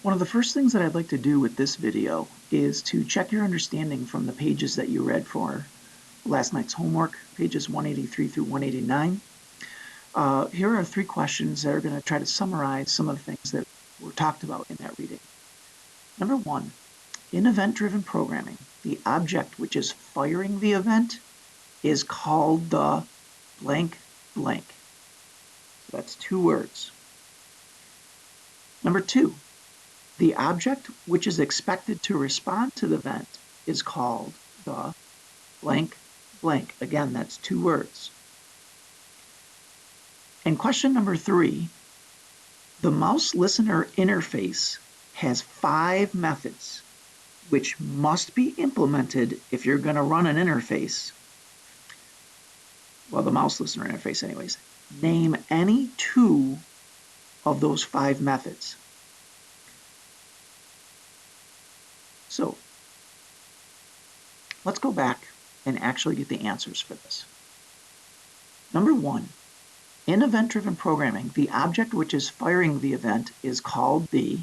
One of the first things that I'd like to do with this video is to check your understanding from the pages that you read for last night's homework, pages 183 through 189. Here are 3 questions that are going to try to summarize some of the things that were talked about in that reading. Number 1, in event-driven programming, the object which is firing the event is called the blank blank. So that's 2 words. Number 2, the object which is expected to respond to the event is called the blank blank. Again, that's 2 words. And question number 3, the mouse listener interface has 5 methods which must be implemented if you're going to run an interface. Well, the mouse listener interface anyways. Name any 2 of those 5 methods. So let's go back and actually get the answers for this. Number 1, in event-driven programming, the object which is firing the event is called the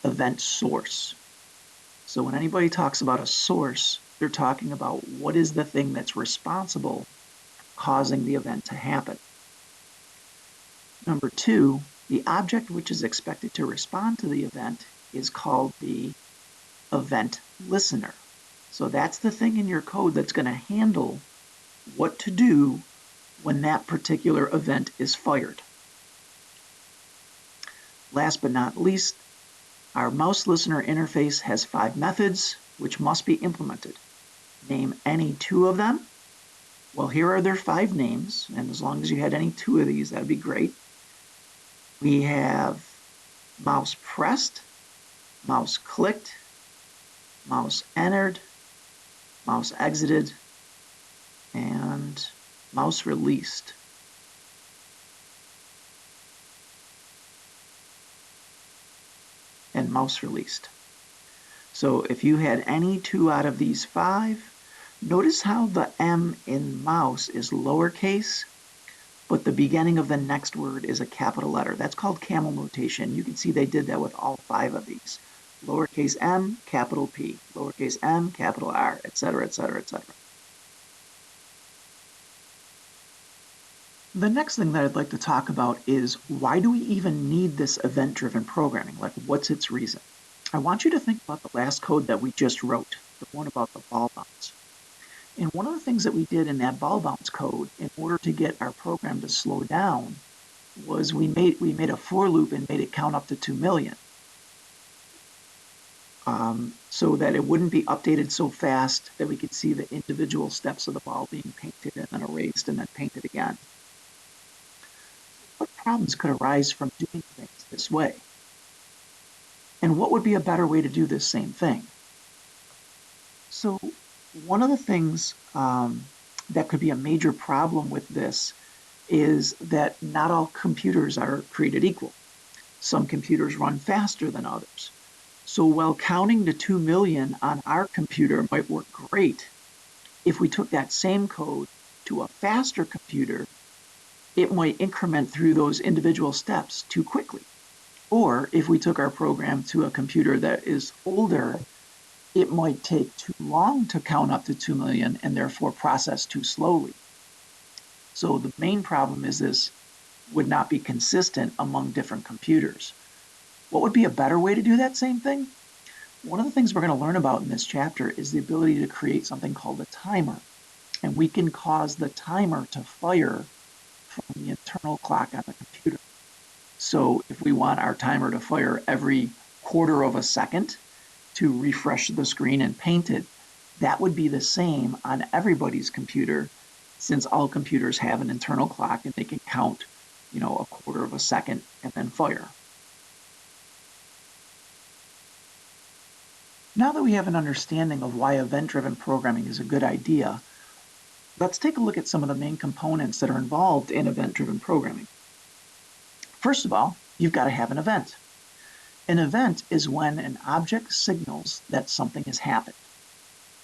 event source. So when anybody talks about a source, they're talking about what is the thing that's responsible for causing the event to happen. Number 2, the object which is expected to respond to the event is called the event listener. So that's the thing in your code that's going to handle what to do when that particular event is fired. Last but not least, our mouse listener interface has 5 methods which must be implemented. Name any 2 of them. Well, here are their 5 names, and as long as you had any 2 of these, that'd be great. We have mouse pressed, mouse clicked, mouse entered, mouse exited, and mouse released. And mouse released. So if you had any 2 out of these 5, notice how the M in mouse is lowercase, but the beginning of the next word is a capital letter. That's called camel notation. You can see they did that with all 5 of these. Lowercase m, capital P, lowercase m, capital R, etc., etc., etc. The next thing that I'd like to talk about is why do we even need this event-driven programming? Like, what's its reason? I want you to think about the last code that we just wrote, the one about the ball bounce. And one of the things that we did in that ball bounce code in order to get our program to slow down was we made a for loop and made it count up to 2 million. So that it wouldn't be updated so fast that we could see the individual steps of the ball being painted and then erased and then painted again. What problems could arise from doing things this way? And what would be a better way to do this same thing? So one of the things that could be a major problem with this is that not all computers are created equal. Some computers run faster than others. So while counting to 2 million on our computer might work great, if we took that same code to a faster computer, it might increment through those individual steps too quickly. Or if we took our program to a computer that is older, it might take too long to count up to 2 million and therefore process too slowly. So the main problem is this would not be consistent among different computers. What would be a better way to do that same thing? One of the things we're going to learn about in this chapter is the ability to create something called a timer. And we can cause the timer to fire from the internal clock on the computer. So if we want our timer to fire every quarter of a second to refresh the screen and paint it, that would be the same on everybody's computer, since all computers have an internal clock and they can count, a quarter of a second and then fire. Now that we have an understanding of why event-driven programming is a good idea, let's take a look at some of the main components that are involved in event-driven programming. First of all, you've got to have an event. An event is when an object signals that something has happened.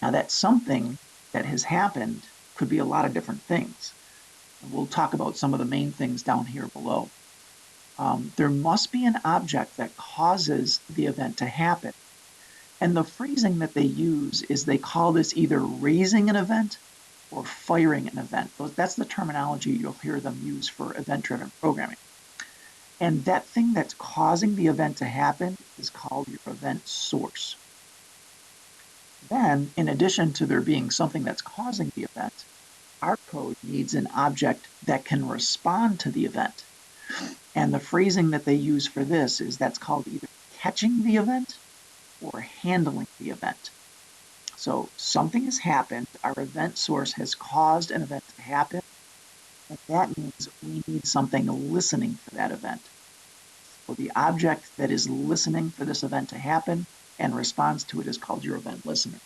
Now that something that has happened could be a lot of different things. And we'll talk about some of the main things down here below. there must be an object that causes the event to happen. And the phrasing that they use is they call this either raising an event or firing an event. That's the terminology you'll hear them use for event-driven programming. And that thing that's causing the event to happen is called your event source. Then, in addition to there being something that's causing the event, our code needs an object that can respond to the event. And the phrasing that they use for this is that's called either catching the event or handling the event. So something has happened, our event source has caused an event to happen, and that means we need something listening for that event. So the object that is listening for this event to happen and responds to it is called your event listener.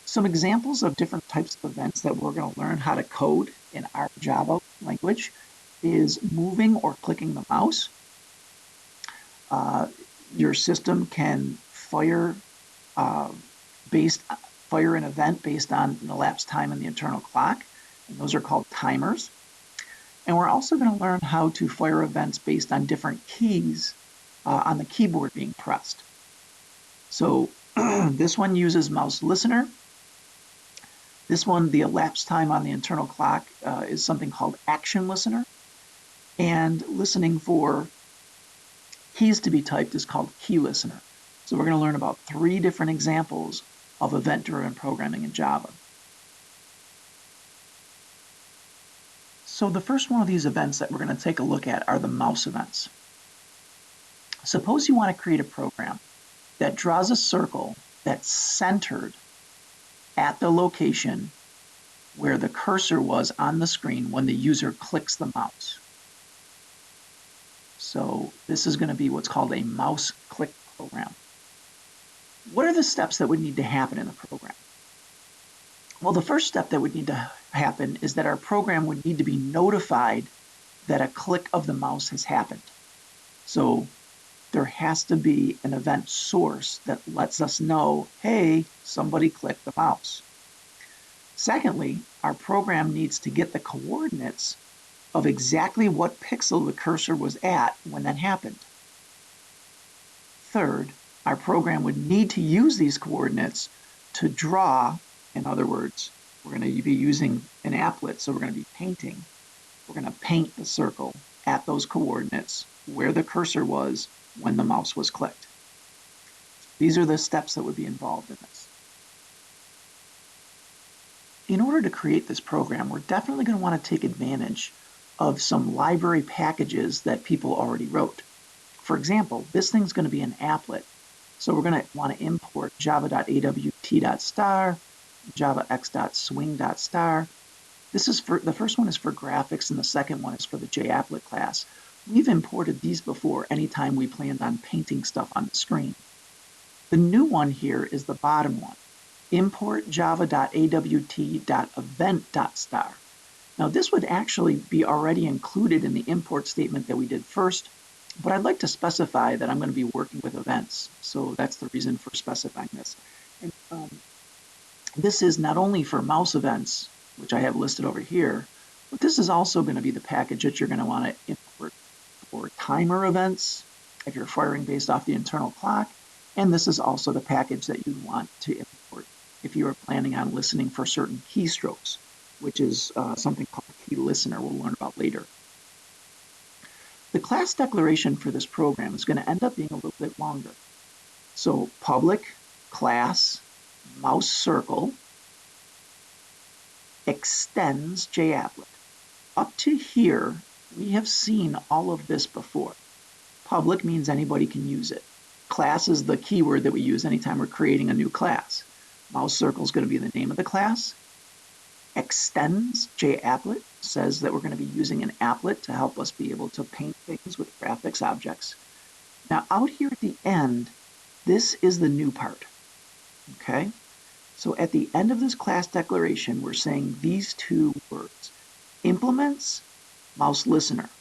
Some examples of different types of events that we're going to learn how to code in our Java language is moving or clicking the mouse. Your system can fire an event based on an elapsed time in the internal clock, and those are called timers. And we're also going to learn how to fire events based on different keys on the keyboard being pressed. So this one uses mouse listener. This one, the elapsed time on the internal clock is something called action listener. And listening for keys to be typed is called key listener. So we're going to learn about 3 different examples of event-driven programming in Java. So the first one of these events that we're going to take a look at are the mouse events. Suppose you want to create a program that draws a circle that's centered at the location where the cursor was on the screen when the user clicks the mouse. So this is going to be what's called a mouse click program. What are the steps that would need to happen in the program? Well, the first step that would need to happen is that our program would need to be notified that a click of the mouse has happened. So there has to be an event source that lets us know, hey, somebody clicked the mouse. Secondly, our program needs to get the coordinates of exactly what pixel the cursor was at when that happened. Third, our program would need to use these coordinates to draw. In other words, we're going to be using an applet, so we're going to be painting. We're going to paint the circle at those coordinates where the cursor was when the mouse was clicked. These are the steps that would be involved in this. In order to create this program, we're definitely going to want to take advantage of some library packages that people already wrote. For example, this thing's going to be an applet. So we're going to want to import java.awt.star, javax.swing.star. The first one is for graphics, and the second one is for the JApplet class. We've imported these before anytime we planned on painting stuff on the screen. The new one here is the bottom one. Import java.awt.event.star. Now this would actually be already included in the import statement that we did first, but I'd like to specify that I'm going to be working with events. So that's the reason for specifying this. And this is not only for mouse events, which I have listed over here, but this is also going to be the package that you're going to want to import for timer events if you're firing based off the internal clock. And this is also the package that you want to import if you are planning on listening for certain keystrokes, which is something called key listener we'll learn about later. The class declaration for this program is going to end up being a little bit longer. So public class mouse circle extends JApplet. Up to here, we have seen all of this before. Public means anybody can use it. Class is the keyword that we use anytime we're creating a new class. Mouse circle is going to be the name of the class. Extends JApplet says that we're going to be using an applet to help us be able to paint things with graphics objects. Now out here at the end, this is the new part. Okay? So at the end of this class declaration, we're saying these 2 words. Implements, mouse listener.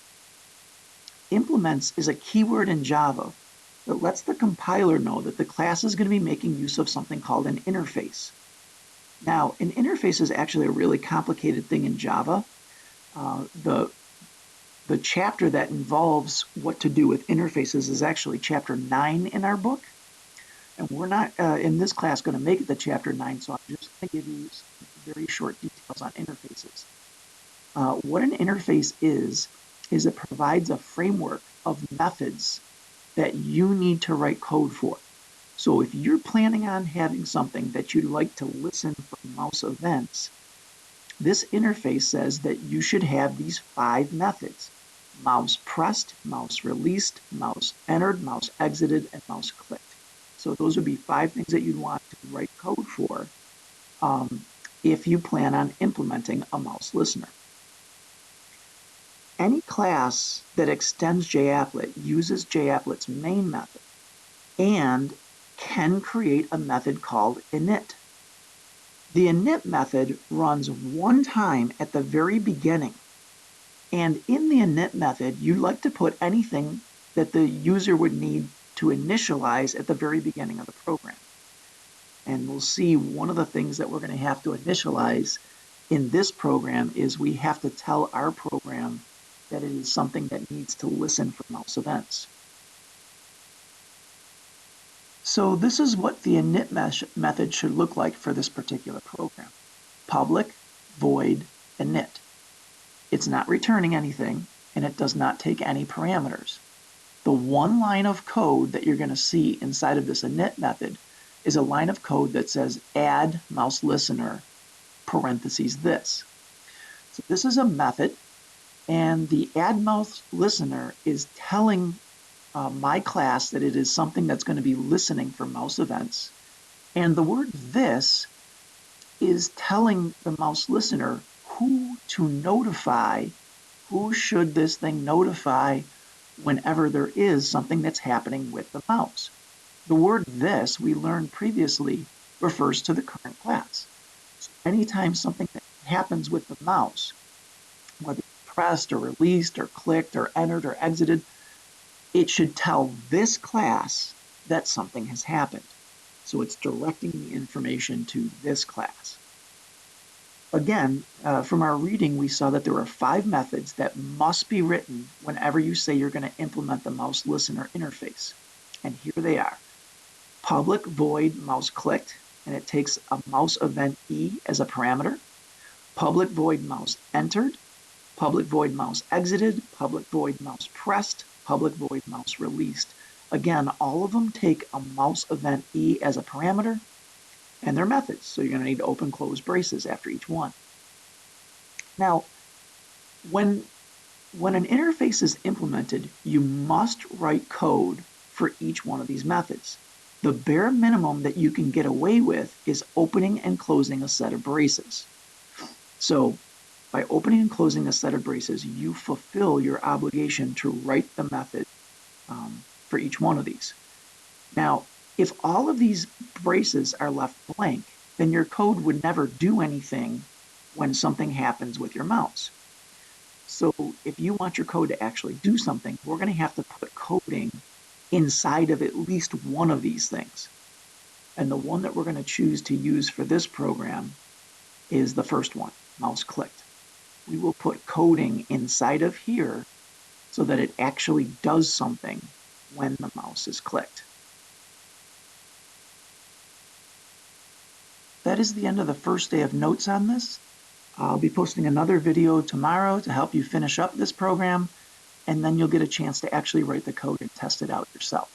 Implements is a keyword in Java that lets the compiler know that the class is going to be making use of something called an interface. Now, an interface is actually a really complicated thing in Java. The The chapter that involves what to do with interfaces is actually chapter 9 in our book. And we're not, in this class, going to make it to chapter 9, so I'm just going to give you some very short details on interfaces. What an interface is it provides a framework of methods that you need to write code for. So if you're planning on having something that you'd like to listen for mouse events, this interface says that you should have these 5 methods: mouse pressed, mouse released, mouse entered, mouse exited, and mouse clicked. So those would be 5 things that you'd want to write code for if you plan on implementing a mouse listener. Any class that extends JApplet uses JApplet's main method and can create a method called init. The init method runs one time at the very beginning, and in the init method, you'd like to put anything that the user would need to initialize at the very beginning of the program. And we'll see one of the things that we're going to have to initialize in this program is we have to tell our program that it is something that needs to listen for mouse events. So this is what the init method should look like for this particular program. Public void init. It's not returning anything, and it does not take any parameters. The one line of code that you're going to see inside of this init method is a line of code that says add mouse listener parentheses this. So this is a method, and the add mouse listener is telling my class that it is something that's going to be listening for mouse events. And the word this is telling the mouse listener who to notify, who should this thing notify whenever there is something that's happening with the mouse. The word this, we learned previously, refers to the current class. So anytime something that happens with the mouse, whether it's pressed or released or clicked or entered or exited, it should tell this class that something has happened. So it's directing the information to this class. Again, from our reading, we saw that there are 5 methods that must be written whenever you say you're going to implement the mouse listener interface. And here they are. Public void mouse clicked, and it takes a mouse event E as a parameter. Public void mouse entered, public void mouse exited, public void mouse pressed, public void mouse released. Again, all of them take a mouse event E as a parameter, and they're methods, so you're going to need to open close braces after each one. Now, when an interface is implemented, you must write code for each one of these methods. The bare minimum that you can get away with is opening and closing a set of braces. So by opening and closing a set of braces, you fulfill your obligation to write the method for each one of these. Now, if all of these braces are left blank, then your code would never do anything when something happens with your mouse. So if you want your code to actually do something, we're going to have to put coding inside of at least one of these things. And the one that we're going to choose to use for this program is the first one, mouse clicked. We will put coding inside of here so that it actually does something when the mouse is clicked. That is the end of the first day of notes on this. I'll be posting another video tomorrow to help you finish up this program, and then you'll get a chance to actually write the code and test it out yourself.